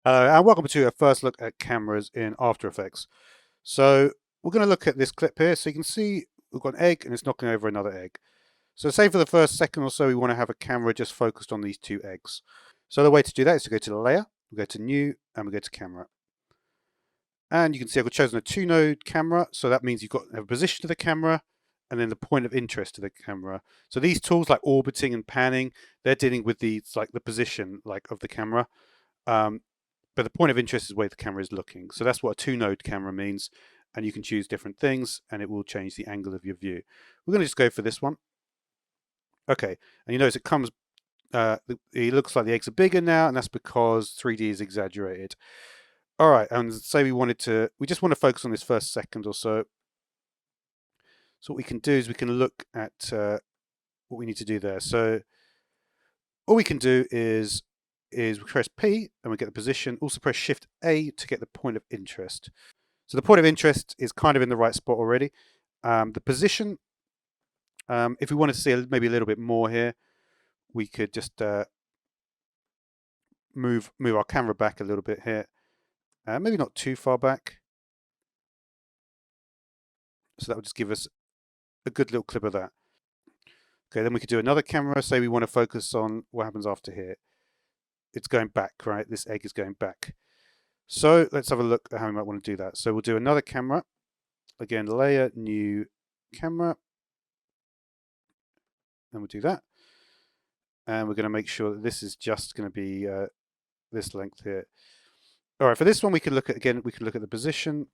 Hello, and welcome to a first look at cameras in After Effects. So we're going to look at this clip here. So you can see we've got an egg and it's knocking over another egg. So say for the first second or so, we want to have a camera just focused on these two eggs. So the way to do that is to go to the layer, we go to new, and we go to camera. And you can see I've chosen a 2-node camera. So that means you've got a position of the camera and then the point of interest of the camera. So these tools like orbiting and panning, they're dealing with the position of the camera. But the point of interest is where the camera is looking. So that's what a 2-node camera means. And you can choose different things and it will change the angle of your view. We're going to just go for this one. Okay, and you notice it comes, it looks like the eggs are bigger now, and that's because 3D is exaggerated. All right, and say we just want to focus on this first second or so. So what we can do is we can look at what we need to do there. So all we can do is we press P and we get the position. Also press Shift A to get the point of interest. So the point of interest is kind of in the right spot already. The position, if we wanted to see maybe a little bit more here, we could just move our camera back a little bit here. Maybe not too far back. So that would just give us a good little clip of that. Okay, then we could do another camera. Say we want to focus on what happens after here. It's going back, right? This egg is going back. So let's have a look at how we might want to do that. So we'll do another camera. Again, layer, new camera. And we'll do that. And we're going to make sure that this is just going to be this length here. All right, for this one, we can look at the position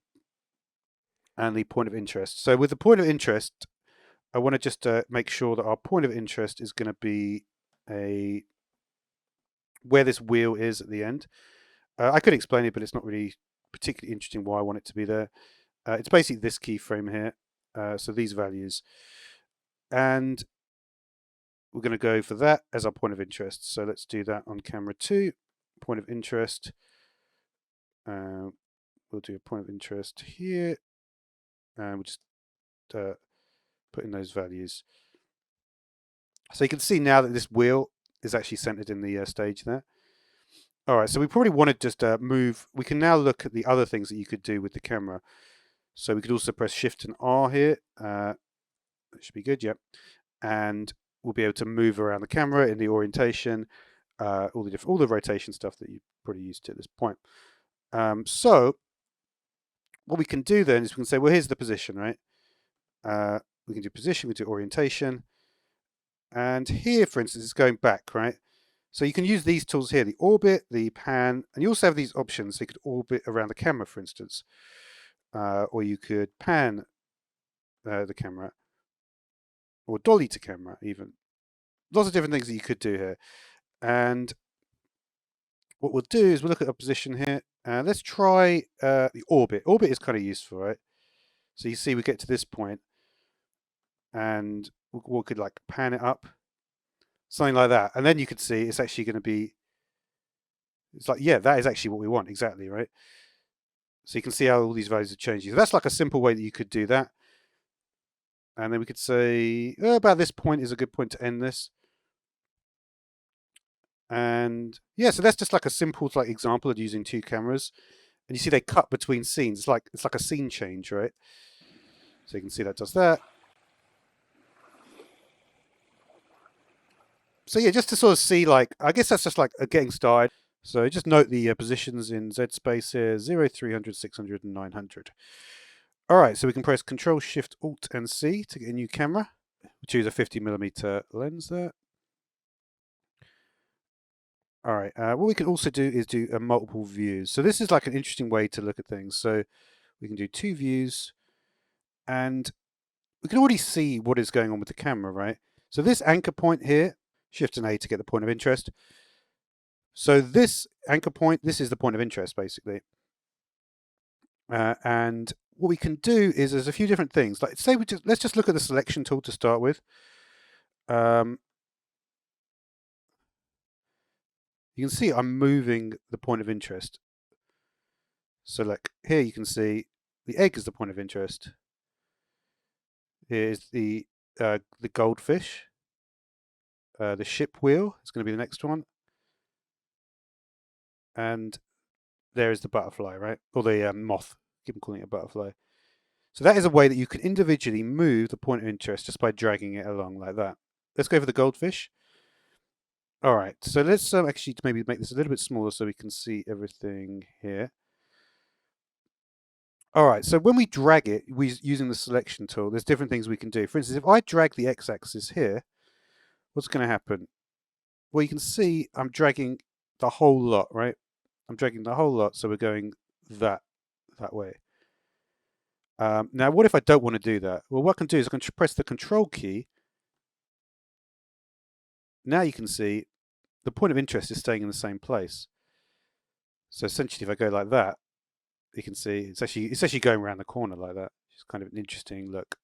and the point of interest. So with the point of interest, I want to just make sure that our point of interest is going to be where this wheel is at the end. I could explain it, but it's not really particularly interesting why I want it to be there. It's basically this keyframe here. So these values. And we're going to go for that as our point of interest. So let's do that on camera 2. Point of interest. We'll do a point of interest here. And we'll just put in those values. So you can see now that this wheel is actually centered in the stage there. All right, so we probably want to just move. We can now look at the other things that you could do with the camera. So we could also press Shift and R here. That should be good, yep. And we'll be able to move around the camera in the orientation, all the rotation stuff that you're pretty used to at this point. So what we can do then is we can say, well, here's the position, right? We can do position, we can do orientation. And here, for instance, it's going back, right? So you can use these tools here, the orbit, the pan, and you also have these options. So you could orbit around the camera, for instance, or you could pan the camera, or dolly to camera even. Lots of different things that you could do here. And what we'll do is we'll look at a position here. Let's try the orbit. Orbit is kind of useful, right? So you see we get to this point and we could like pan it up, something like that. And then you could see it's actually going to be, it's like, yeah, that is actually what we want, exactly, right? So you can see how all these values are changing. So that's like a simple way that you could do that. And then we could say, about this point is a good point to end this. And yeah, so that's just like a simple example of using 2 cameras. And you see they cut between scenes. It's like a scene change, right? So you can see that does that. So yeah, just to sort of see, I guess that's just like a getting started. So just note the positions in Z space here, 0, 300, 600, and 900. All right, so we can press Control, Shift, Alt, and C to get a new camera. We choose a 50mm lens there. All right, what we can also do is do multiple views. So this is like an interesting way to look at things. So we can do 2 views, and we can already see what is going on with the camera, right? So this anchor point here, Shift and A to get the point of interest. So this anchor point, this is the point of interest, basically. And what we can do is there's a few different things. Like say let's just look at the selection tool to start with. You can see I'm moving the point of interest. So like here you can see the egg is the point of interest. Here's the goldfish. The ship wheel is going to be the next one. And there is the butterfly, right? Or the moth. Keep on calling it a butterfly. So that is a way that you can individually move the point of interest just by dragging it along like that. Let's go for the goldfish. All right, so let's actually maybe make this a little bit smaller so we can see everything here. All right, so when we drag it, using the selection tool, there's different things we can do. For instance, if I drag the x-axis here, what's going to happen? Well, you can see I'm dragging the whole lot, right? I'm dragging the whole lot, so we're going that way. Now, what if I don't want to do that? Well, what I can do is I can press the Control key. Now you can see the point of interest is staying in the same place. So essentially, if I go like that, you can see it's actually going around the corner like that. It's kind of an interesting look.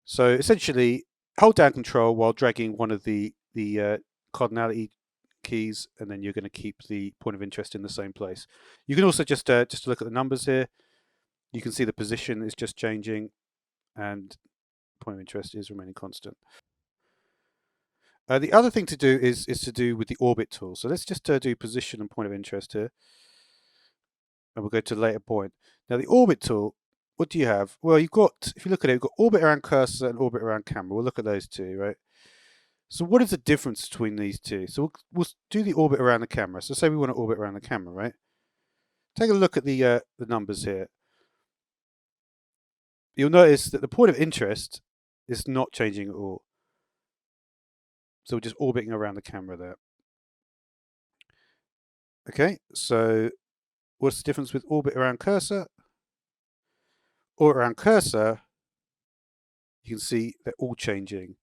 So essentially, hold down Control while dragging one of the cardinality keys, and then you're going to keep the point of interest in the same place. You can also just look at the numbers here. You can see the position is just changing, and point of interest is remaining constant. The other thing to do is to do with the orbit tool. So let's just do position and point of interest here. And we'll go to later point. Now the orbit tool, what do you have? Well, you've got, if you look at it, you've got orbit around cursor and orbit around camera. We'll look at those two, right? So what is the difference between these two? So we'll do the orbit around the camera. So say we want to orbit around the camera, right? Take a look at the numbers here. You'll notice that the point of interest is not changing at all. So we're just orbiting around the camera there. Okay, so what's the difference with orbit around cursor? Orbit around cursor, you can see they're all changing.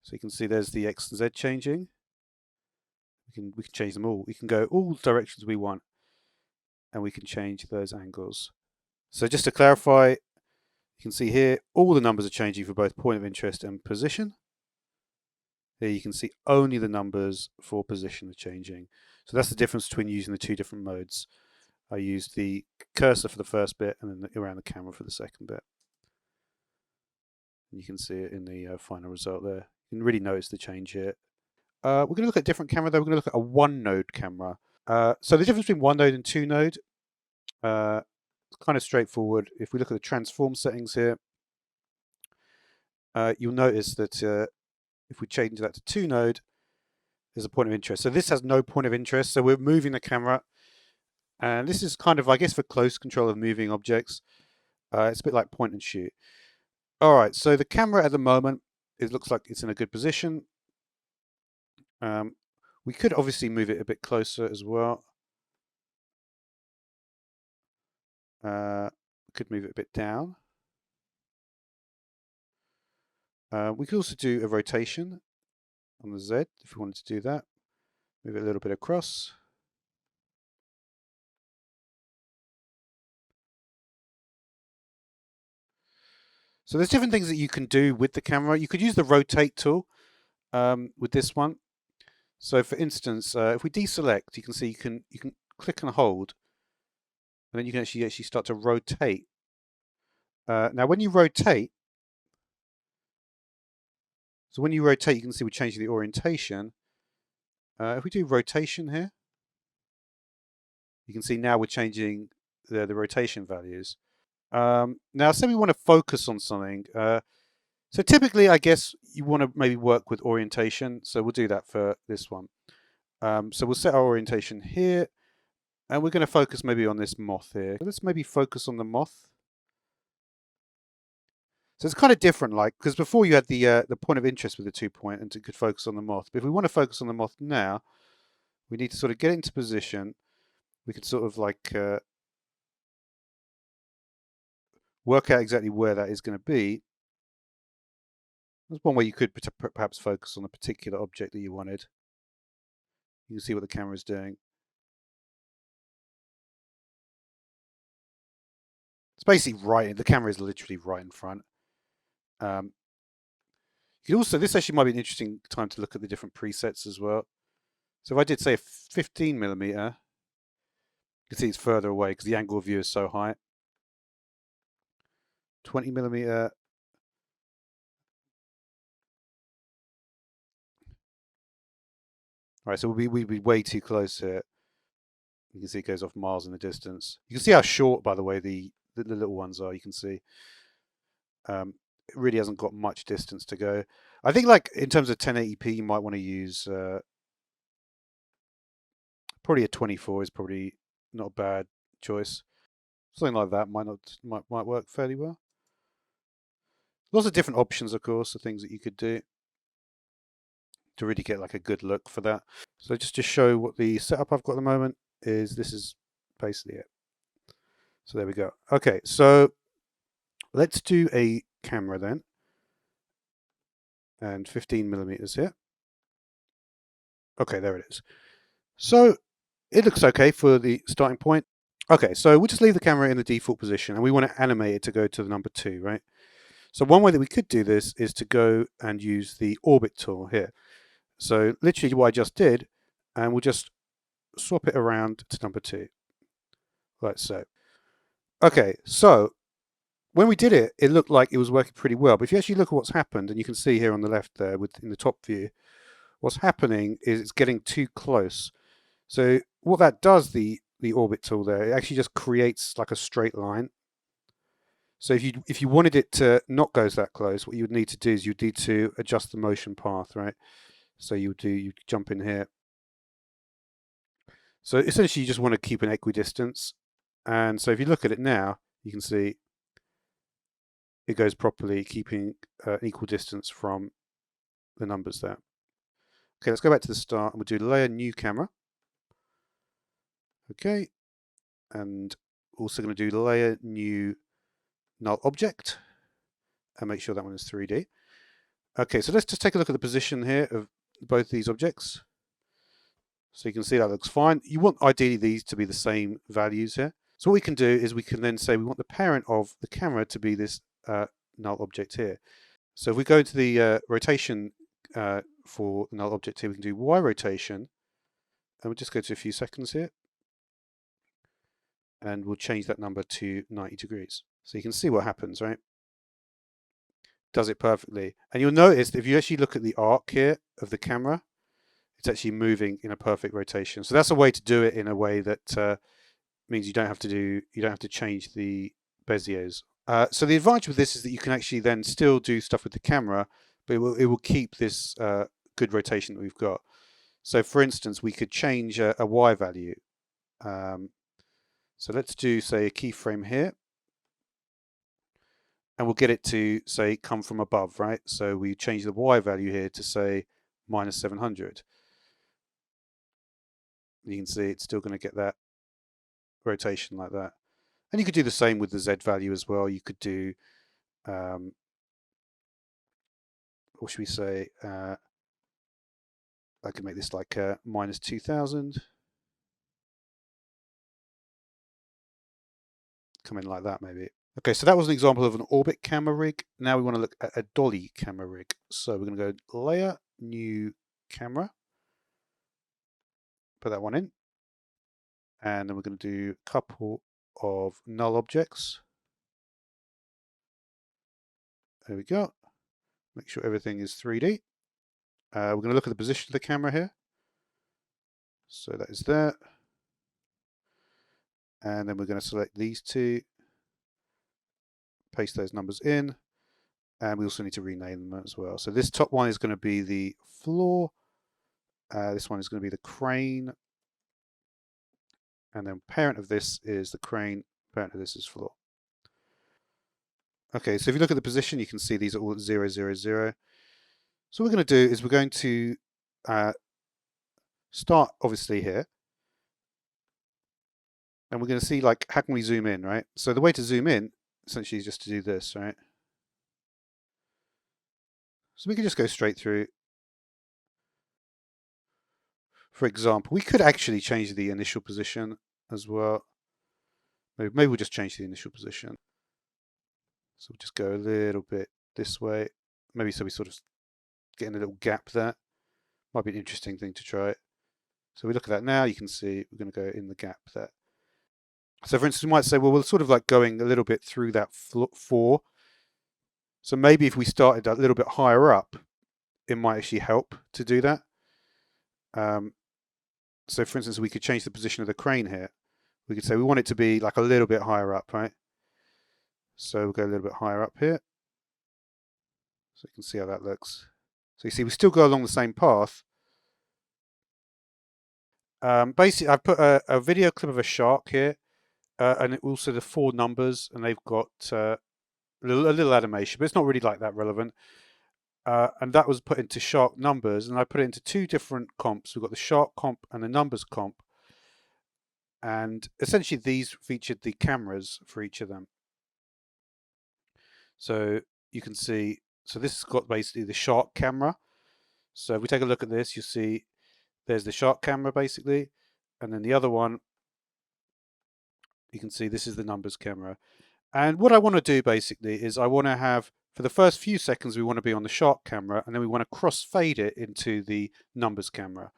So you can see there's the X and Z changing. We can change them all. We can go all directions we want, and we can change those angles. So just to clarify, you can see here all the numbers are changing for both point of interest and position. Here you can see only the numbers for position are changing. So that's the difference between using the two different modes. I used the cursor for the first bit and then around the camera for the second bit. And you can see it in the final result there. You can really notice the change here. We're going to look at a different camera though. We're going to look at a one-node camera. So the difference between one node and two node, it's kind of straightforward. If we look at the transform settings here, you'll notice that if we change that to two node, there's a point of interest. So this has no point of interest. So we're moving the camera. And this is kind of, I guess, for close control of moving objects. It's a bit like point and shoot. All right, so the camera at the moment, it looks like it's in a good position. We could obviously move it a bit closer as well. Could move it a bit down. We could also do a rotation on the Z if we wanted to do that. Move it a little bit across. So there's different things that you can do with the camera. You could use the rotate tool with this one. So for instance, if we deselect, you can see you can click and hold, and then you can actually start to rotate. Now when you rotate, you can see we're changing the orientation. If we do rotation here, you can see now we're changing the rotation values. Now say we want to focus on something. So typically, I guess you want to maybe work with orientation. So we'll do that for this one. So we'll set our orientation here, and we're going to focus maybe on this moth here. Let's maybe focus on the moth. So it's kind of different, like, because before you had the point of interest with the 2 point and it could focus on the moth. But if we want to focus on the moth now, we need to sort of get into position. We could sort of like work out exactly where that is going to be. There's one way you could perhaps focus on a particular object that you wanted. You can see what the camera is doing. It's basically right. The camera is literally right in front. You could also, this actually might be an interesting time to look at the different presets as well. So if I did say a 15mm, you can see it's further away because the angle of view is so high. 20mm. All right, so we'd be way too close here. You can see it goes off miles in the distance. You can see how short, by the way, the little ones are. You can see it really hasn't got much distance to go. I think, like, in terms of 1080p, you might want to use probably a 24 is probably not a bad choice. Something like that might work fairly well. Lots of different options, of course, of things that you could do to really get like a good look for that. So just to show what the setup I've got at the moment is, this is basically it. So there we go. Okay, so let's do a camera then. And 15mm here. Okay, there it is. So it looks okay for the starting point. Okay, so we'll just leave the camera in the default position and we want to animate it to go to the number 2, right? So one way that we could do this is to go and use the orbit tool here. So literally what I just did, and we'll just swap it around to number 2, like so. Okay, so when we did it, it looked like it was working pretty well. But if you actually look at what's happened, and you can see here on the left there in the top view, what's happening is it's getting too close. So what that does, the orbit tool there, it actually just creates like a straight line. So if you wanted it to not go that close, what you would need to do is you'd need to adjust the motion path, right? So you jump in here. So essentially you just want to keep an equidistance. And so if you look at it now, you can see it goes properly, keeping an equal distance from the numbers there. Okay, let's go back to the start and we'll do layer new camera. Okay, and also going to do layer new null object and make sure that one is 3D. Okay, so let's just take a look at the position here of both these objects. So you can see that looks fine. You want ideally these to be the same values here. So what we can do is we can then say we want the parent of the camera to be this null object here. So if we go into the rotation for the null object here, we can do Y rotation, and we'll just go to a few seconds here, and we'll change that number to 90 degrees. So you can see what happens, right? Does it perfectly. And you'll notice that if you actually look at the arc here of the camera, it's actually moving in a perfect rotation. So that's a way to do it in a way that means you don't have to change the Beziers. So the advantage with this is that you can actually then still do stuff with the camera, but it will keep this good rotation that we've got. So for instance, we could change a Y value. So let's do, say, a keyframe here. And we'll get it to, say, come from above, right? So we change the Y value here to, say, minus 700. You can see it's still going to get that rotation like that. And you could do the same with the Z value as well. You could do, what should we say? I could make this like minus 2000. Come in like that, maybe. Okay, so that was an example of an orbit camera rig. Now we want to look at a Dolly camera rig. So we're going to go layer, new camera. Put that one in. And then we're going to do a couple of null objects. There we go. Make sure everything is 3D. We're going to look at the position of the camera here. So that is there. And then we're going to select these two. Paste those numbers in. And we also need to rename them as well. So this top one is going to be the floor. This one is going to be the crane. And then parent of this is the crane. Parent of this is floor. Okay, so if you look at the position, you can see these are all at 0, 0, 0. So what we're going to do is we're going to start obviously here. And we're going to see, like, how can we zoom in, right? So the way to zoom in essentially is just to do this, right? So we can just go straight through. For example, we could actually change the initial position as well. Maybe we'll just change the initial position. So we'll just go a little bit this way. Maybe so we sort of get in a little gap there. Might be an interesting thing to try. So we look at that now, you can see we're going to go in the gap there. So for instance, we might say, well, we're sort of like going a little bit through that 4. So maybe if we started a little bit higher up, it might actually help to do that. So for instance, we could change the position of the crane here. We could say we want it to be like a little bit higher up, right? So we'll go a little bit higher up here. So you can see how that looks. So you see we still go along the same path. Basically, I've put a video clip of a shark here, and also the 4 numbers, and they've got a little animation, but it's not really like that relevant. And that was put into shark numbers, and I put it into 2 different comps. We've got the shark comp and the numbers comp. And essentially these featured the cameras for each of them. So you can see, so this has got basically the shark camera. So if we take a look at this, you'll see there's the shark camera basically, and then the other one, you can see this is the numbers camera. And what I want to do basically is I want to have, for the first few seconds, we want to be on the shark camera, and then we want to crossfade it into the numbers camera.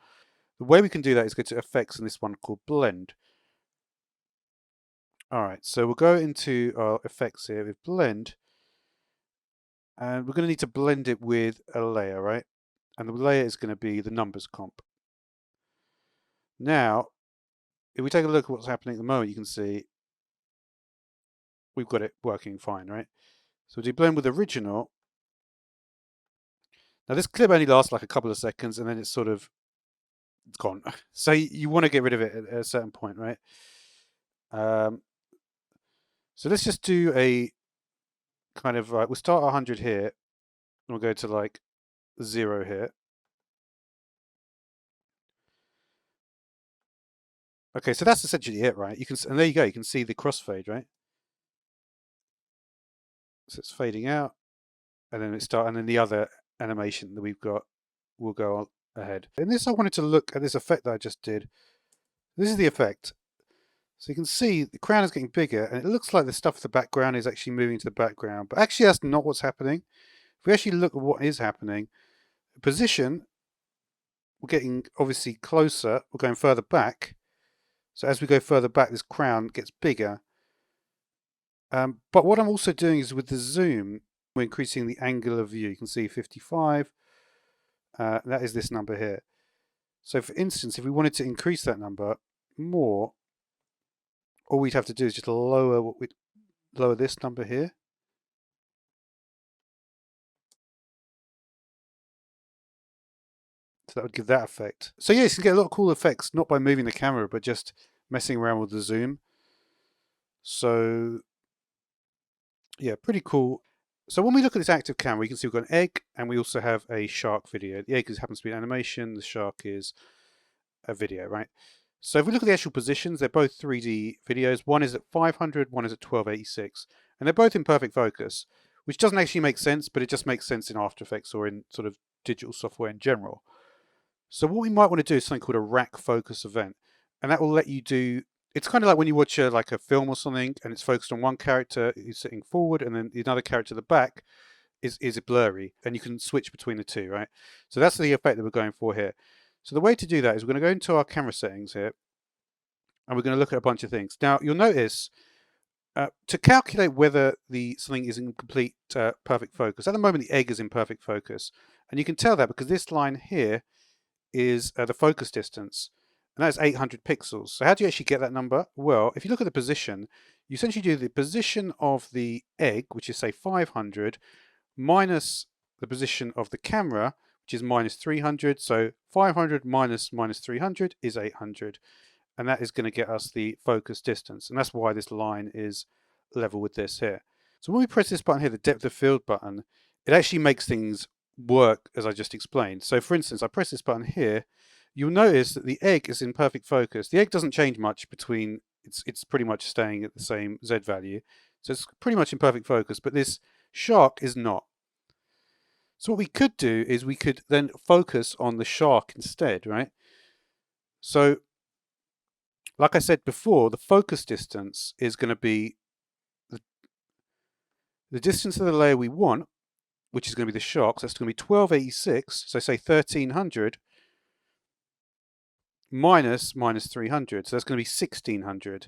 The way we can do that is go to effects and this one called blend. All right, so we'll go into our effects here with blend, and we're going to need to blend it with a layer, right? And the layer is going to be the numbers comp. Now, if we take a look at what's happening at the moment, you can see we've got it working fine, right? So we'll do blend with original. Now this clip only lasts like a couple of seconds, and then it's sort of gone. So you want to get rid of it at a certain point, right? So let's just do a kind of, we'll start 100 here, and we'll go to like 0 here. Okay, so that's essentially it, right? You can, and there you go, you can see the crossfade, right? So it's fading out, and then and then the other animation that we've got will go on ahead. In this, I wanted to look at this effect that I just did. This is the effect. So you can see the crown is getting bigger, and it looks like the stuff in the background is actually moving to the background, but actually that's not what's happening. If we actually look at what is happening, position, we're getting obviously closer, we're going further back. So as we go further back, this crown gets bigger. But what I'm also doing is with the zoom, we're increasing the angle of view. You can see 55. That is this number here. So for instance, if we wanted to increase that number more, all we'd have to do is just lower this number here. So that would give that effect. So yeah, you can get a lot of cool effects, not by moving the camera, but just messing around with the zoom. So yeah, pretty cool. So when we look at this active camera, you can see we've got an egg, and we also have a shark video. The egg happens to be an animation, the shark is a video, right? So if we look at the actual positions, they're both 3D videos. One is at 500, one is at 1286, and they're both in perfect focus, which doesn't actually make sense, but it just makes sense in After Effects or in sort of digital software in general. So what we might want to do is something called a rack focus event, and that will let you do, it's kind of like when you watch like a film or something, and it's focused on one character who's sitting forward, and then another character at the back is blurry, and you can switch between the two, right? So that's the effect that we're going for here. So the way to do that is we're going to go into our camera settings here, and we're going to look at a bunch of things. Now you'll notice to calculate whether something is in complete perfect focus. At the moment, the egg is in perfect focus, and you can tell that because this line here is the focus distance, and that's 800 pixels. So how do you actually get that number? Well, if you look at the position, you essentially do the position of the egg, which is say 500, minus the position of the camera, which is minus 300. So 500 minus 300 is 800. And that is going to get us the focus distance. And that's why this line is level with this here. So when we press this button here, the depth of field button, it actually makes things work as I just explained. So for instance, I press this button here, you'll notice that the egg is in perfect focus. The egg doesn't change much between, it's pretty much staying at the same Z value. So it's pretty much in perfect focus, but this shark is not. So what we could do is we could then focus on the shark instead, right? So like I said before, the focus distance is going to be the distance of the layer we want, which is going to be the shark. So that's going to be 1286, so say 1300, minus 300. So that's going to be 1600.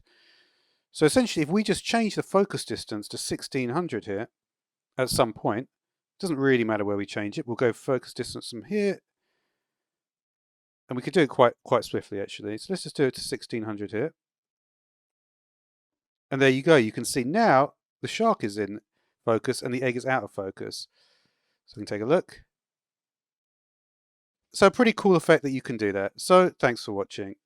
So essentially, if we just change the focus distance to 1600 here at some point, it doesn't really matter where we change it. We'll go focus distance from here And we could do it quite swiftly actually. So let's just do it to 1600 here. And there you go. You can see now the shark is in focus and the egg is out of focus. So we can take a look. So a pretty cool effect that you can do that. So thanks for watching.